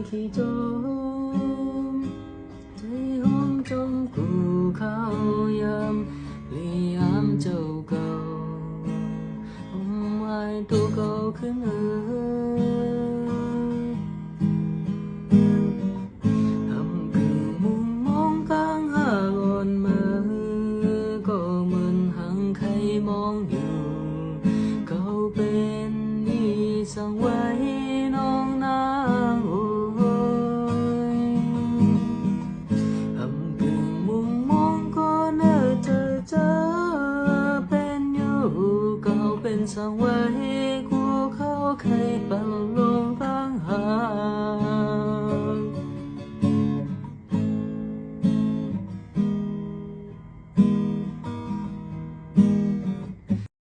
ขี้จมใจหอมจมกูเข้ายำเลียมเจ้าเก่าไว้ตัวเก่าขึ้นทำคือมุมมองกลางหากอ่อนมือก็เหมือนหังใครมองอยู่เขาเป็นนี่สังไว้